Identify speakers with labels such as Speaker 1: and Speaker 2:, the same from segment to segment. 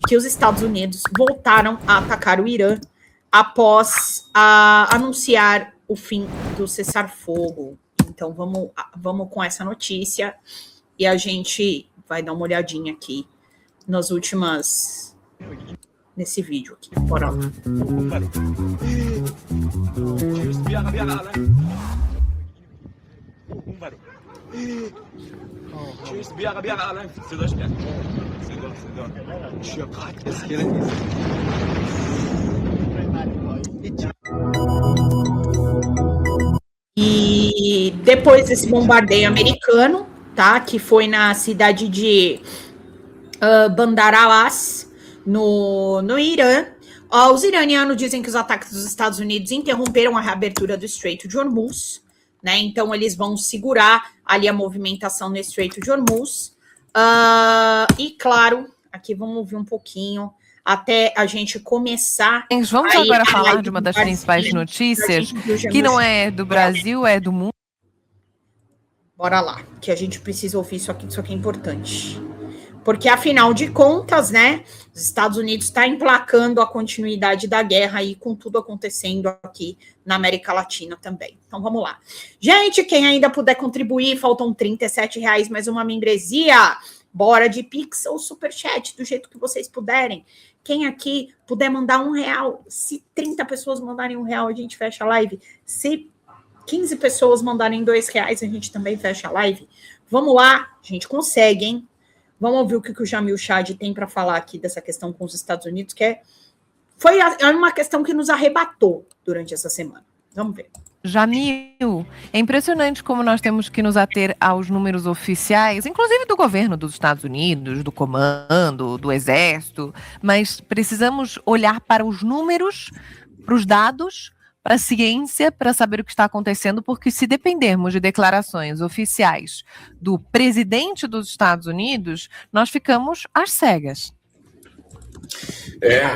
Speaker 1: que os Estados Unidos voltaram a atacar o Irã após anunciar o fim do cessar-fogo. Então, vamos com essa notícia e a gente vai dar uma olhadinha aqui nesse vídeo aqui. Bora lá. E depois desse bombardeio americano, tá, que foi na cidade de Bandar Abbas, no Irã, os iranianos dizem que os ataques dos Estados Unidos interromperam a reabertura do Estreito de Hormuz, né? Então eles vão segurar ali a movimentação no Estreito de Hormuz. E claro, aqui vamos ouvir um pouquinho até a gente começar.
Speaker 2: Vamos agora falar de uma das principais notícias, que não é do Brasil, é do mundo.
Speaker 1: Bora lá, que a gente precisa ouvir isso aqui é importante. Porque, afinal de contas, né, os Estados Unidos está emplacando a continuidade da guerra aí, com tudo acontecendo aqui na América Latina também. Então, vamos lá. Gente, quem ainda puder contribuir, faltam R$37 mais uma membresia. Bora de Pix ou Superchat, do jeito que vocês puderem. Quem aqui puder mandar R$1, se 30 pessoas mandarem R$1, a gente fecha a live. Se 15 pessoas mandarem R$2, a gente também fecha a live. Vamos lá, a gente consegue, hein? Vamos ouvir o que o Jamil Chad tem para falar aqui dessa questão com os Estados Unidos, que foi uma questão que nos arrebatou durante essa semana. Vamos ver.
Speaker 2: Jamil, é impressionante como nós temos que nos ater aos números oficiais, inclusive do governo dos Estados Unidos, do comando, do exército, mas precisamos olhar para os números, para os dados, para a ciência, para saber o que está acontecendo, porque se dependermos de declarações oficiais do presidente dos Estados Unidos, nós ficamos às cegas.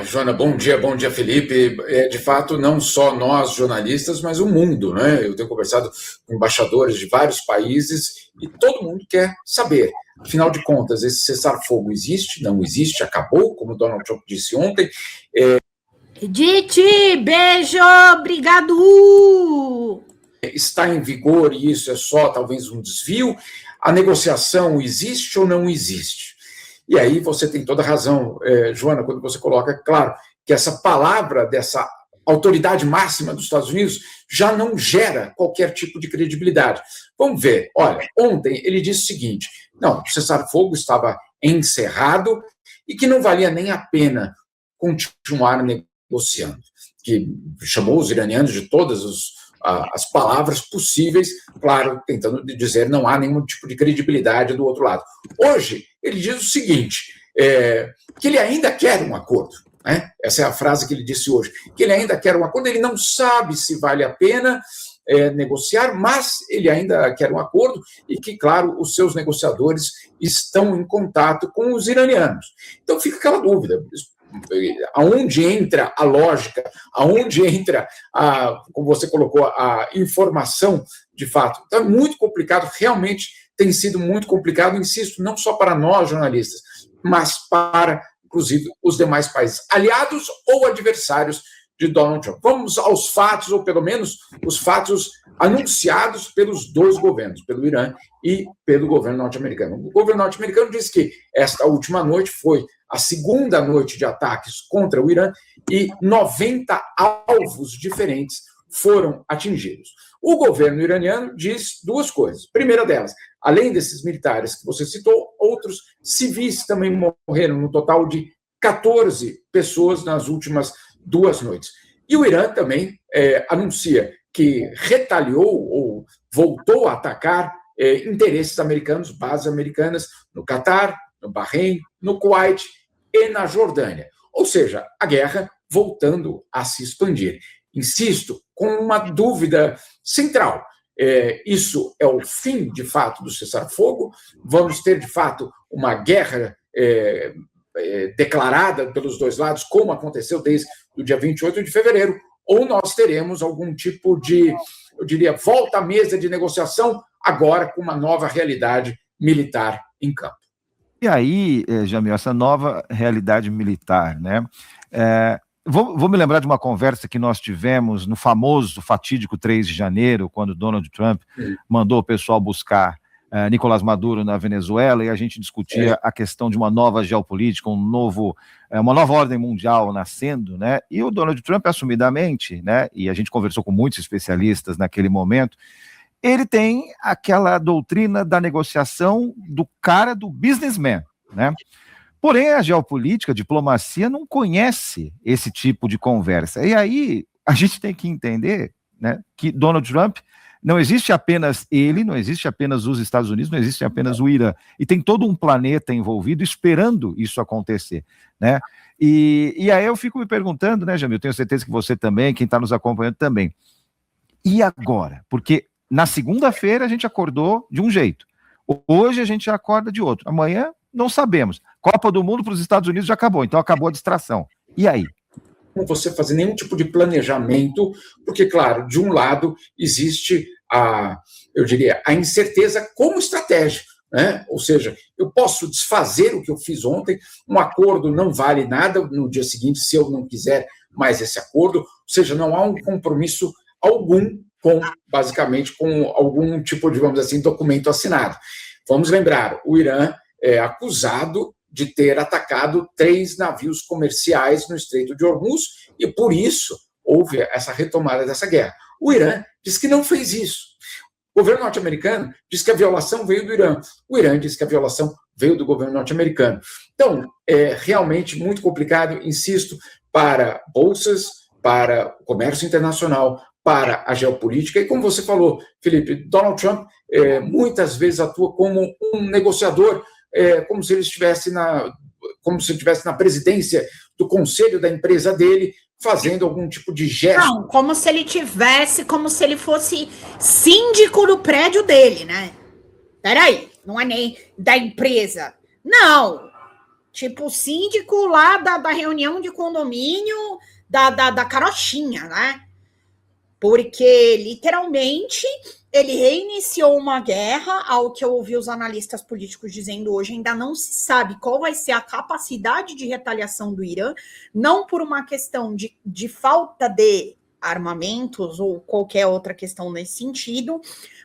Speaker 3: Joana, bom dia, Felipe. De fato, não só nós, jornalistas, mas o mundo, né? Eu tenho conversado com embaixadores de vários países e todo mundo quer saber. Afinal de contas, esse cessar-fogo existe? Não existe? Acabou, como o Donald Trump disse ontem.
Speaker 1: Edith, beijo, obrigado!
Speaker 3: Está em vigor e isso é só talvez um desvio? A negociação existe ou não existe? E aí você tem toda a razão, Joana, quando você coloca, claro, que essa palavra dessa autoridade máxima dos Estados Unidos já não gera qualquer tipo de credibilidade. Vamos ver, olha, ontem ele disse o seguinte, não, o cessar-fogo estava encerrado e que não valia nem a pena continuar negociando, que chamou os iranianos de todas as palavras possíveis, claro, tentando dizer não há nenhum tipo de credibilidade do outro lado. Hoje, ele diz o seguinte, que ele ainda quer um acordo, né? Essa é a frase que ele disse hoje, que ele ainda quer um acordo, ele não sabe se vale a pena negociar, mas ele ainda quer um acordo e que, claro, os seus negociadores estão em contato com os iranianos. Então fica aquela dúvida, aonde entra a lógica, aonde entra, como você colocou, a informação de fato. Então é muito complicado, realmente tem sido muito complicado, insisto, não só para nós jornalistas, mas para, inclusive, os demais países, aliados ou adversários de Donald Trump. Vamos aos fatos, ou pelo menos os fatos anunciados pelos dois governos, pelo Irã e pelo governo norte-americano. O governo norte-americano disse que esta última noite foi a segunda noite de ataques contra o Irã e 90 alvos diferentes foram atingidos. O governo iraniano diz duas coisas. Primeira delas, além desses militares que você citou, outros civis também morreram, no total de 14 pessoas nas últimas 2 noites. E o Irã também anuncia que retaliou ou voltou a atacar interesses americanos, bases americanas no Catar, no Bahrein, no Kuwait e na Jordânia. Ou seja, a guerra voltando a se expandir. Insisto, com uma dúvida central. Isso é o fim, de fato, do cessar-fogo? Vamos ter, de fato, uma guerra declarada pelos dois lados, como aconteceu desde o dia 28 de fevereiro, ou nós teremos algum tipo de, eu diria, volta à mesa de negociação, agora com uma nova realidade militar em campo.
Speaker 4: E aí, Jamil, essa nova realidade militar, né? Vou me lembrar de uma conversa que nós tivemos no famoso, fatídico 3 de janeiro, quando Donald Trump mandou o pessoal buscar Nicolás Maduro na Venezuela, e a gente discutia a questão de uma nova geopolítica, uma nova ordem mundial nascendo, né? E o Donald Trump, assumidamente, né? E a gente conversou com muitos especialistas naquele momento, ele tem aquela doutrina da negociação do cara do businessman, né? Porém, a geopolítica, a diplomacia não conhece esse tipo de conversa. E aí a gente tem que entender, né, que Donald Trump não existe apenas ele, não existe apenas os Estados Unidos, não existe apenas o Irã. E tem todo um planeta envolvido esperando isso acontecer, né? E aí eu fico me perguntando, né, Jamil, tenho certeza que você também, quem está nos acompanhando também. E agora? Porque na segunda-feira a gente acordou de um jeito. Hoje a gente acorda de outro. Amanhã não sabemos. Copa do Mundo para os Estados Unidos já acabou, então acabou a distração. E aí?
Speaker 3: Não você fazer nenhum tipo de planejamento, porque, claro, de um lado existe eu diria, a incerteza como estratégia, né? Ou seja, eu posso desfazer o que eu fiz ontem, um acordo não vale nada no dia seguinte se eu não quiser mais esse acordo, ou seja, não há um compromisso algum basicamente com algum tipo de, vamos dizer assim, documento assinado. Vamos lembrar, o Irã é acusado de ter atacado 3 navios comerciais no Estreito de Hormuz e, por isso, houve essa retomada dessa guerra. O Irã diz que não fez isso. O governo norte-americano diz que a violação veio do Irã. O Irã diz que a violação veio do governo norte-americano. Então, é realmente muito complicado, insisto, para bolsas, para o comércio internacional, para a geopolítica. E como você falou, Felipe, Donald Trump muitas vezes atua como um negociador, como se ele estivesse na presidência do conselho da empresa dele, fazendo algum tipo de gesto.
Speaker 1: Não, como se ele fosse síndico do prédio dele, né? Peraí, não é nem da empresa. Não, tipo síndico lá da reunião de condomínio da carochinha, né? Porque, literalmente, ele reiniciou uma guerra, ao que eu ouvi os analistas políticos dizendo hoje, ainda não se sabe qual vai ser a capacidade de retaliação do Irã, não por uma questão de falta de armamentos ou qualquer outra questão nesse sentido,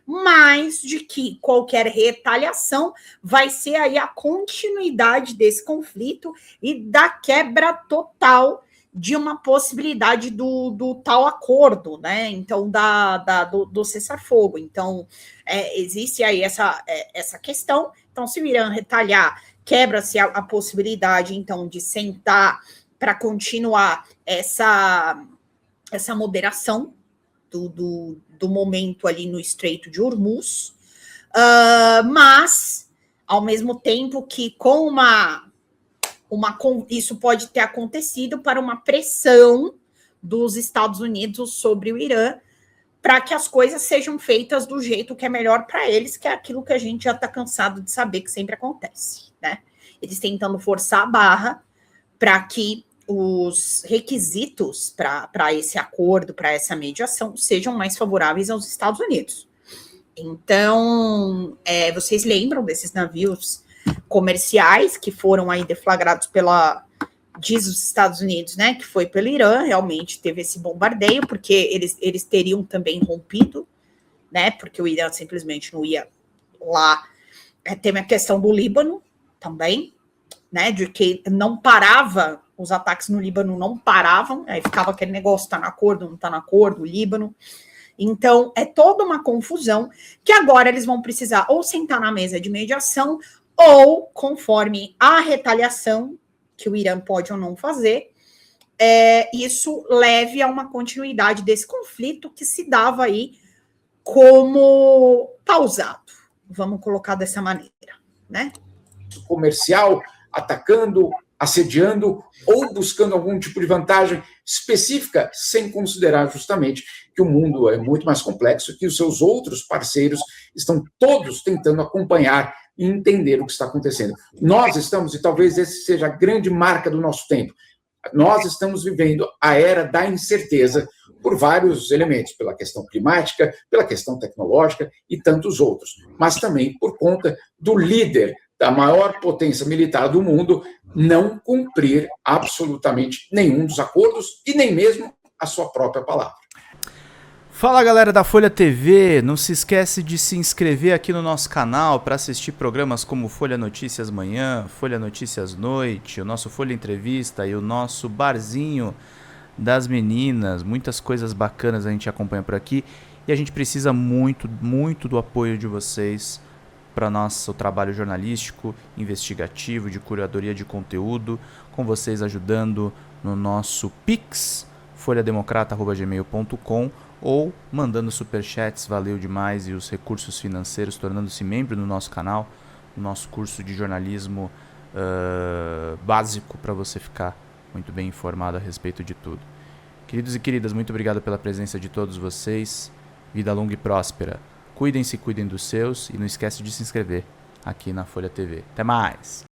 Speaker 1: mas de que qualquer retaliação vai ser aí a continuidade desse conflito e da quebra total de uma possibilidade do tal acordo, né? Então, do cessar-fogo. Então, existe aí essa questão. Então, se o Irã retaliar, quebra-se a possibilidade, então, de sentar para continuar essa moderação do momento ali no Estreito de Hormuz, mas, ao mesmo tempo que isso pode ter acontecido para uma pressão dos Estados Unidos sobre o Irã, para que as coisas sejam feitas do jeito que é melhor para eles, que é aquilo que a gente já está cansado de saber que sempre acontece, né? Eles tentando forçar a barra para que os requisitos para esse acordo, para essa mediação, sejam mais favoráveis aos Estados Unidos. Então, vocês lembram desses navios comerciais que foram aí deflagrados diz os Estados Unidos, né, que foi pelo Irã, realmente teve esse bombardeio, porque eles teriam também rompido, né, porque o Irã simplesmente não ia lá. Tem a questão do Líbano também, né, de que não parava, os ataques no Líbano não paravam, aí ficava aquele negócio, tá no acordo, não tá no acordo, o Líbano. Então, é toda uma confusão que agora eles vão precisar ou sentar na mesa de mediação ou, conforme a retaliação que o Irã pode ou não fazer, isso leve a uma continuidade desse conflito que se dava aí como pausado, vamos colocar dessa maneira, né?
Speaker 3: Comercial, atacando, assediando ou buscando algum tipo de vantagem específica, sem considerar justamente que o mundo é muito mais complexo, que os seus outros parceiros estão todos tentando acompanhar e entender o que está acontecendo. Nós estamos, e talvez esse seja a grande marca do nosso tempo, nós estamos vivendo a era da incerteza por vários elementos, pela questão climática, pela questão tecnológica e tantos outros, mas também por conta do líder da maior potência militar do mundo não cumprir absolutamente nenhum dos acordos e nem mesmo a sua própria palavra.
Speaker 5: Fala, galera da Folha TV, não se esquece de se inscrever aqui no nosso canal para assistir programas como Folha Notícias Manhã, Folha Notícias Noite, o nosso Folha Entrevista e o nosso Barzinho das Meninas. Muitas coisas bacanas a gente acompanha por aqui e a gente precisa muito, muito do apoio de vocês para nosso trabalho jornalístico, investigativo, de curadoria de conteúdo, com vocês ajudando no nosso Pix, folhademocrata@gmail.com, ou mandando superchats, valeu demais, e os recursos financeiros, tornando-se membro do nosso canal, no nosso curso de jornalismo básico, para você ficar muito bem informado a respeito de tudo. Queridos e queridas, muito obrigado pela presença de todos vocês. Vida longa e próspera. Cuidem-se, cuidem dos seus, e não esquece de se inscrever aqui na Folha TV. Até mais!